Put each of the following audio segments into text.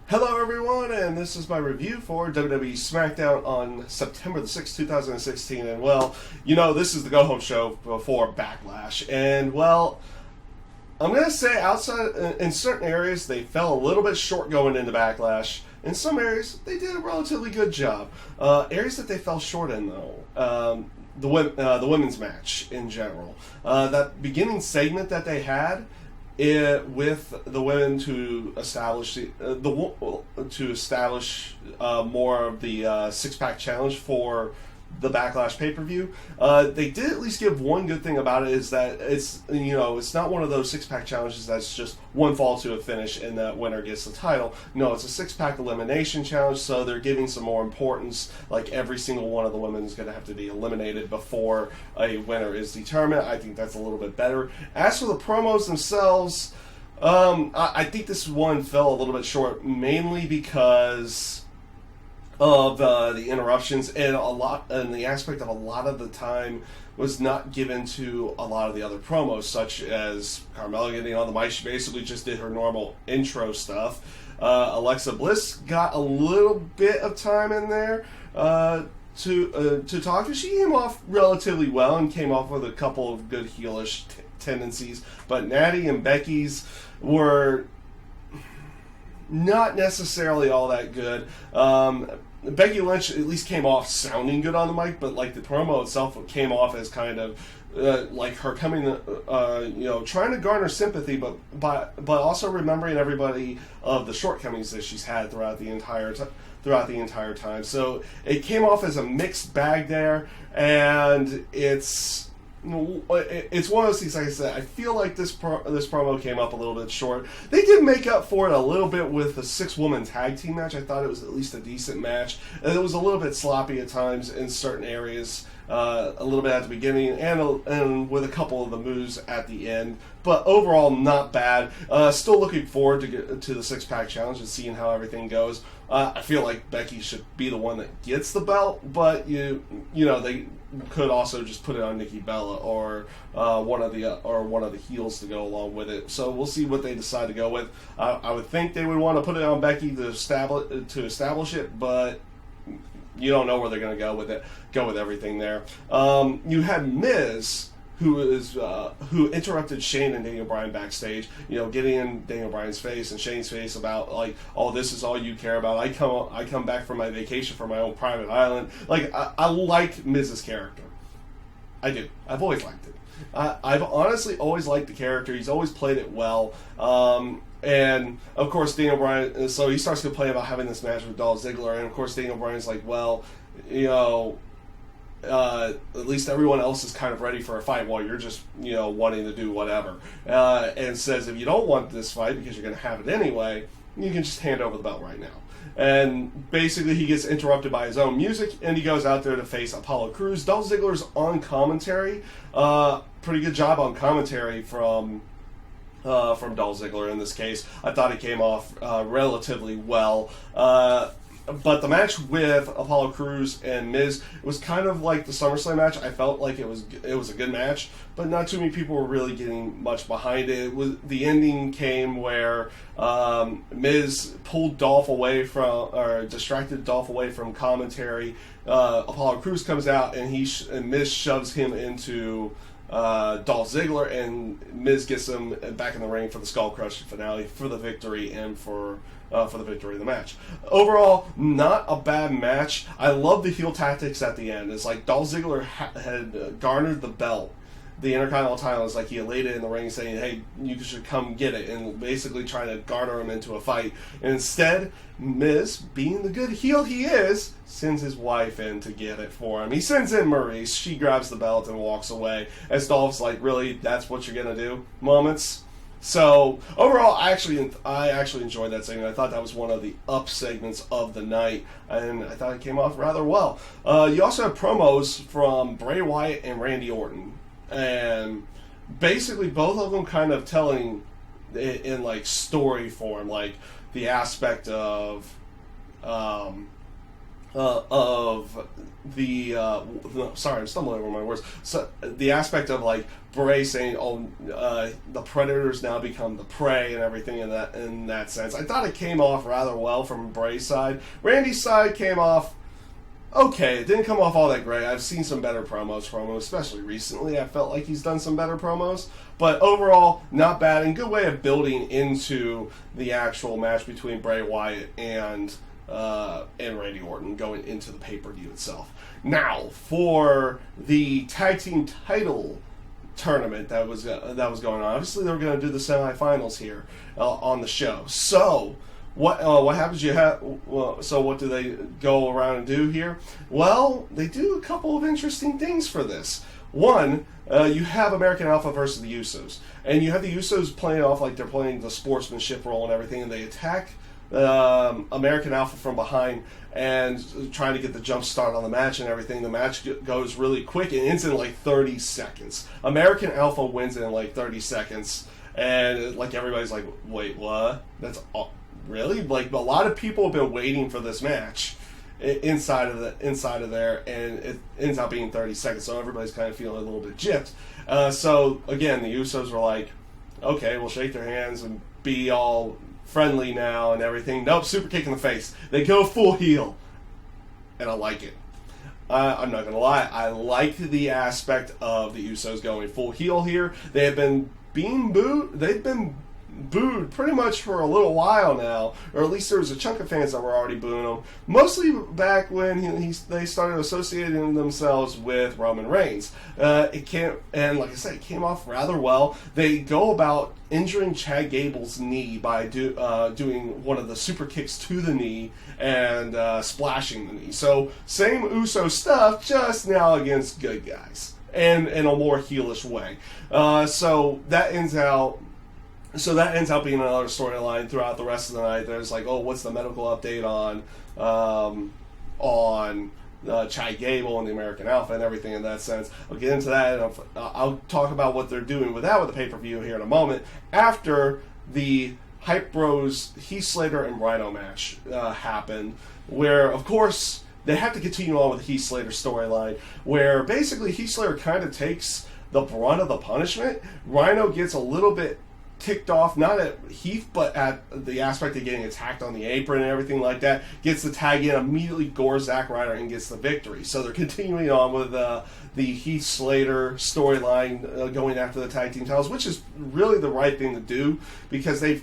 Hello everyone, and this is my review for WWE Smackdown on September the 6th, 2016. And well, this is the go-home show before Backlash. And well, I'm going to say in certain areas, they fell a little bit short going into Backlash. In some areas, they did a relatively good job. Areas that they fell short in, though, the women's match in general. That beginning segment that they had, with the women to establish more of the six-pack challenge for the Backlash pay-per-view. They did at least give one good thing about it, is that it's not one of those six-pack challenges that's just one fall to a finish and the winner gets the title. No, it's a six-pack elimination challenge, so they're giving some more importance. Like, every single one of the women is going to have to be eliminated before a winner is determined. I think that's a little bit better. As for the promos themselves, I think this one fell a little bit short, mainly because of the interruptions, and the aspect of a lot of the time was not given to a lot of the other promos, such as Carmella getting on the mic. She basically just did her normal intro stuff. Alexa Bliss got a little bit of time in there to talk. She came off relatively well and came off with a couple of good heelish tendencies, but Natty and Becky's were not necessarily all that good. Becky Lynch at least came off sounding good on the mic, but like the promo itself came off as kind of like her coming, trying to garner sympathy, but also remembering everybody of the shortcomings that she's had throughout the entire time. So it came off as a mixed bag there, and it's one of those things. Like I said, I feel like this promo came up a little bit short. They did make up for it a little bit with the 6-woman tag team match. I thought it was at least a decent match. And it was a little bit sloppy at times in certain areas, a little bit at the beginning, and with a couple of the moves at the end. But overall, not bad. Still looking forward to the 6-pack challenge and seeing how everything goes. I feel like Becky should be the one that gets the belt, but they could also just put it on Nikki Bella or one of the heels to go along with it. So we'll see what they decide to go with. I would think they would want to put it on Becky to establish it, but you don't know where they're going to go with it. Go with everything there. You had Miz, who interrupted Shane and Daniel Bryan backstage, getting in Daniel Bryan's face and Shane's face about, like, oh, this is all you care about. I come back from my vacation from my own private island. Like, I like Miz's character. I do. I've always liked it. I've honestly always liked the character. He's always played it well. And of course, Daniel Bryan, so he starts to complain about having this match with Dolph Ziggler, and of course Daniel Bryan's like, well, at least everyone else is kind of ready for a fight while you're just, wanting to do whatever. And says, if you don't want this fight because you're going to have it anyway, you can just hand over the belt right now. And basically he gets interrupted by his own music, and he goes out there to face Apollo Crews. Dolph Ziggler's on commentary. Pretty good job on commentary from Dolph Ziggler in this case. I thought he came off relatively well. But the match with Apollo Crews and Miz was kind of like the SummerSlam match. I felt like it was a good match, but not too many people were really getting much behind it. The ending came where Miz pulled Dolph away distracted Dolph away from commentary. Apollo Crews comes out and Miz shoves him into Dolph Ziggler, and Miz gets him back in the ring for the Skull Crusher finale for the victory and for the victory of the match. Overall, not a bad match. I love the heel tactics at the end. It's like Dolph Ziggler had garnered the belt, the Intercontinental title. It's like he had laid it in the ring saying, hey, you should come get it, and basically trying to garner him into a fight. And instead, Miz, being the good heel he is, sends his wife in to get it for him. He sends in Maurice. She grabs the belt and walks away. As Dolph's like, really, that's what you're going to do? Moments. So overall, I actually enjoyed that segment. I thought that was one of the up segments of the night, and I thought it came off rather well. You also have promos from Bray Wyatt and Randy Orton, and basically both of them kind of telling it in like story form, like the aspect of of the no, sorry, I'm stumbling over my words. So the aspect of like Bray saying, "Oh, the predators now become the prey" and everything in that sense. I thought it came off rather well from Bray's side. Randy's side came off okay. It didn't come off all that great. I've seen some better promos from him, especially recently. I felt like he's done some better promos, but overall, not bad and good way of building into the actual match between Bray Wyatt and Randy Orton going into the pay-per-view itself. Now, for the tag team title tournament that was going on, obviously they were going to do the semifinals here on the show. So, what happens? So what do they go around and do here? Well, they do a couple of interesting things for this. One, you have American Alpha versus the Usos, and you have the Usos playing off like they're playing the sportsmanship role and everything, and they attack American Alpha from behind and trying to get the jump start on the match and everything. The match goes really quick and ends in like 30 seconds. American Alpha wins in like 30 seconds, and like everybody's like, wait, what? That's really? Like a lot of people have been waiting for this match inside of there, and it ends up being 30 seconds, so everybody's kind of feeling a little bit gypped. So again, the Usos were like, okay, we'll shake their hands and be all friendly now and everything. Nope, super kick in the face. They go full heel, and I like it. I'm not gonna lie, I like the aspect of the Usos going full heel here. They have been being booed. They've been booed pretty much for a little while now, or at least there was a chunk of fans that were already booing them. Mostly back when they started associating themselves with Roman Reigns. And like I said, it came off rather well. They go about injuring Chad Gable's knee by doing one of the super kicks to the knee and splashing the knee. So same Uso stuff, just now against good guys and in a more heelish way. So that ends out being another storyline throughout the rest of the night. There's like, oh, what's the medical update on Chad Gable and the American Alpha and everything in that sense. I'll get into that, and I'll talk about what they're doing with the pay-per-view here in a moment, after the Hype Bros Heath Slater and Rhino match happened, where, of course, they have to continue on with the Heath Slater storyline, where basically Heath Slater kind of takes the brunt of the punishment. Rhino gets a little bit ticked off, not at Heath, but at the aspect of getting attacked on the apron and everything like that. Gets the tag in, immediately gores Zack Ryder and gets the victory. So they're continuing on with the Heath Slater storyline, going after the tag team titles, which is really the right thing to do, because a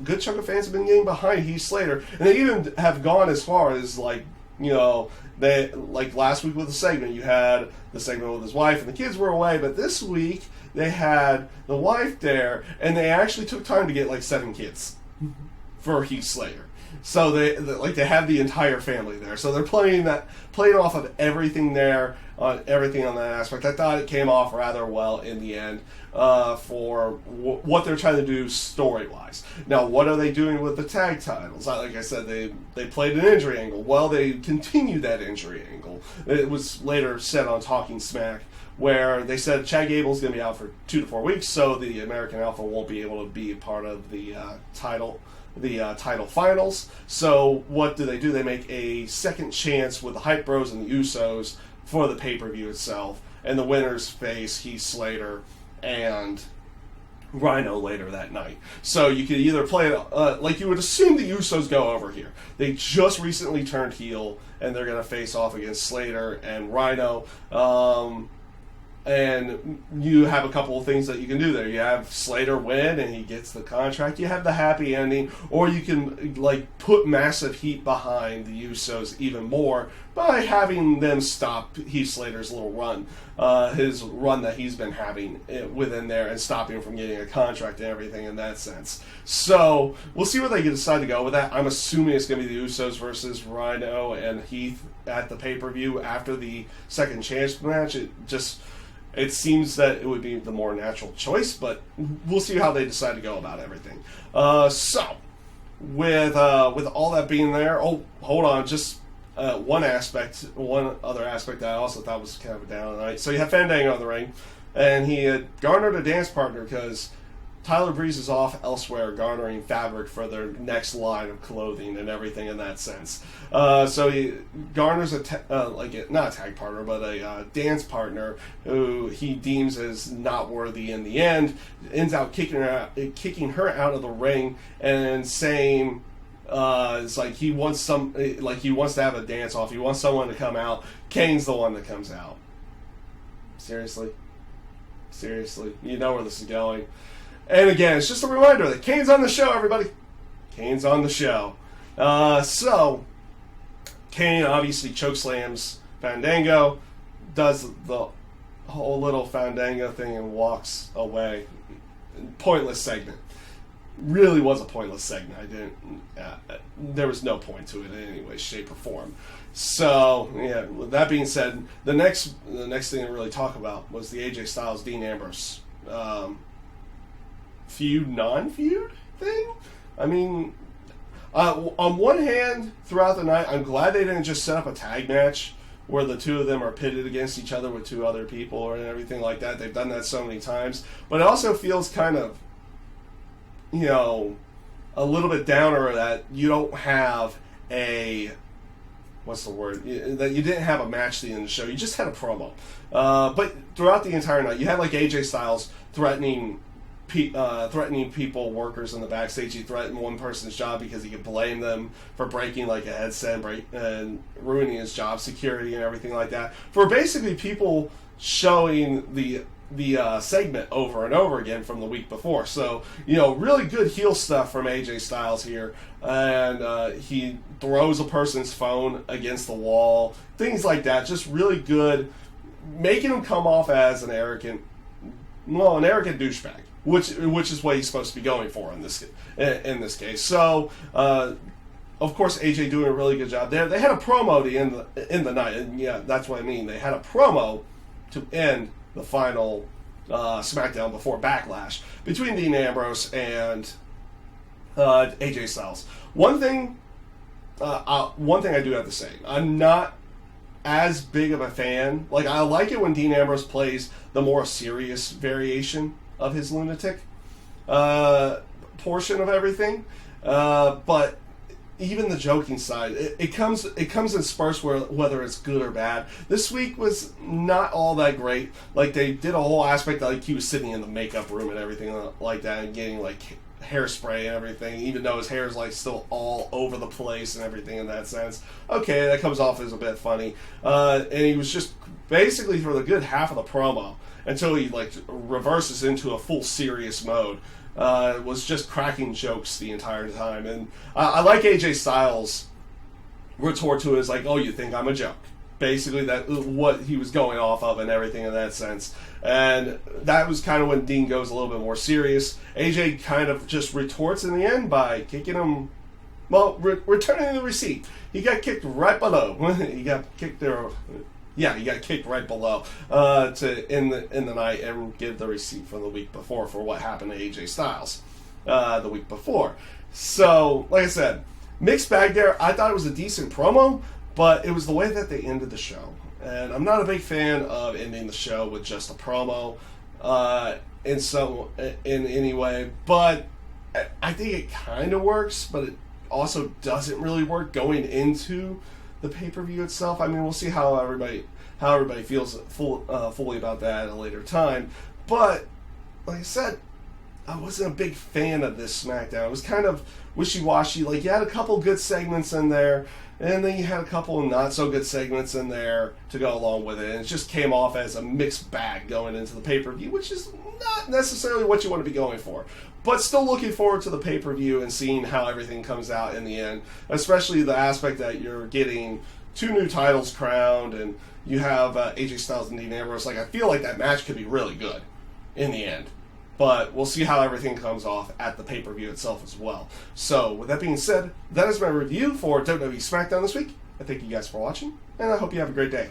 good chunk of fans have been getting behind Heath Slater, and they even have gone as far as like, you know, they, like last week with the segment, you had the segment with his wife and the kids were away, but this week they had the wife there, and they actually took time to get like 7 kids for Heath Slater. So they have the entire family there. So they're playing off of everything there, everything on that aspect. I thought it came off rather well in the end for what they're trying to do story-wise. Now, what are they doing with the tag titles? Like I said, they played an injury angle. Well, they continued that injury angle. It was later said on Talking Smack, where they said Chad Gable's going to be out for 2 to 4 weeks, so the American Alpha won't be able to be part of the title finals. So what do? They make a second chance with the Hype Bros and the Usos for the pay-per-view itself, and the winners face Heath Slater and Rhino later that night. So you could either play it like you would assume the Usos go over here. They just recently turned heel, and they're going to face off against Slater and Rhino. And you have a couple of things that you can do there. You have Slater win and he gets the contract. You have the happy ending, or you can like put massive heat behind the Usos even more by having them stop Heath Slater's little run, his run that he's been having within there, and stopping him from getting a contract and everything in that sense. So we'll see where they decide to go with that. I'm assuming it's going to be the Usos versus Rhino and Heath at the pay-per-view after the second chance match. It seems that it would be the more natural choice, but we'll see how they decide to go about everything. So, with all that being there, oh, hold on, just one other aspect that I also thought was kind of a down night. So you have Fandango in the ring, and he had garnered a dance partner because Tyler Breeze is off elsewhere garnering fabric for their next line of clothing and everything in that sense. So he garners not a tag partner, but a dance partner who he deems as not worthy in the end. Ends out kicking her out of the ring and saying it's like he wants he wants to have a dance off. He wants someone to come out. Kane's the one that comes out. Seriously, you know where this is going. And again, it's just a reminder that Kane's on the show, everybody. Kane's on the show. So, Kane obviously chokeslams Fandango, does the whole little Fandango thing and walks away. Pointless segment. Really was a pointless segment. There was no point to it in any way, shape, or form. So, yeah, with that being said, the next thing to really talk about was the AJ Styles, Dean Ambrose feud, non-feud thing. I mean, on one hand, throughout the night, I'm glad they didn't just set up a tag match where the two of them are pitted against each other with two other people and everything like that. They've done that so many times. But it also feels kind of, a little bit downer that you don't have that you didn't have a match at the end of the show. You just had a promo. But throughout the entire night, you had AJ Styles threatening people, workers in the backstage. He threatened one person's job because he could blame them for breaking a headset and ruining his job security and everything like that. For basically people showing the segment over and over again from the week before. So, really good heel stuff from AJ Styles here. And he throws a person's phone against the wall. Things like that. Just really good. Making him come off as an arrogant douchebag. Which is what he's supposed to be going for in this case. So, of course, AJ doing a really good job there. They had a promo to end the night, and yeah, that's what I mean. They had a promo to end the final SmackDown before Backlash between Dean Ambrose and AJ Styles. One thing I do have to say, I'm not as big of a fan. I like it when Dean Ambrose plays the more serious variation of his lunatic portion of everything, but even the joking side, it comes in spurts whether it's good or bad. This week was not all that great. They did a whole aspect he was sitting in the makeup room and everything like that and getting hairspray and everything, even though his hair is still all over the place and everything in that sense. Okay, that comes off as a bit funny, and he was just basically for the good half of the promo until he reverses into a full serious mode. Was just cracking jokes the entire time, and I like AJ Styles' retort to it is oh, you think I'm a joke? Basically, that what he was going off of and everything in that sense, and that was kind of when Dean goes a little bit more serious. AJ kind of just retorts in the end by kicking him. Well, returning the receipt. He got kicked right below. He got kicked there. Yeah, he got kicked right below to end the night and give the receipt from the week before for what happened to AJ Styles the week before. So, like I said, mixed bag there. I thought it was a decent promo, but it was the way that they ended the show. And I'm not a big fan of ending the show with just a promo in any way. But I think it kind of works, but it also doesn't really work going into the pay-per-view itself. I mean, we'll see how everybody feels fully about that at a later time. But like I said, I wasn't a big fan of this SmackDown. It was kind of wishy-washy. You had a couple good segments in there, and then you had a couple not so good segments in there to go along with it. And it just came off as a mixed bag going into the pay-per-view, which is not necessarily what you want to be going for. But still looking forward to the pay-per-view and seeing how everything comes out in the end, especially the aspect that you're getting 2 new titles crowned and you have AJ Styles and Dean Ambrose. I feel like that match could be really good in the end. But we'll see how everything comes off at the pay-per-view itself as well. So, with that being said, that is my review for WWE Smackdown this week. I thank you guys for watching, and I hope you have a great day.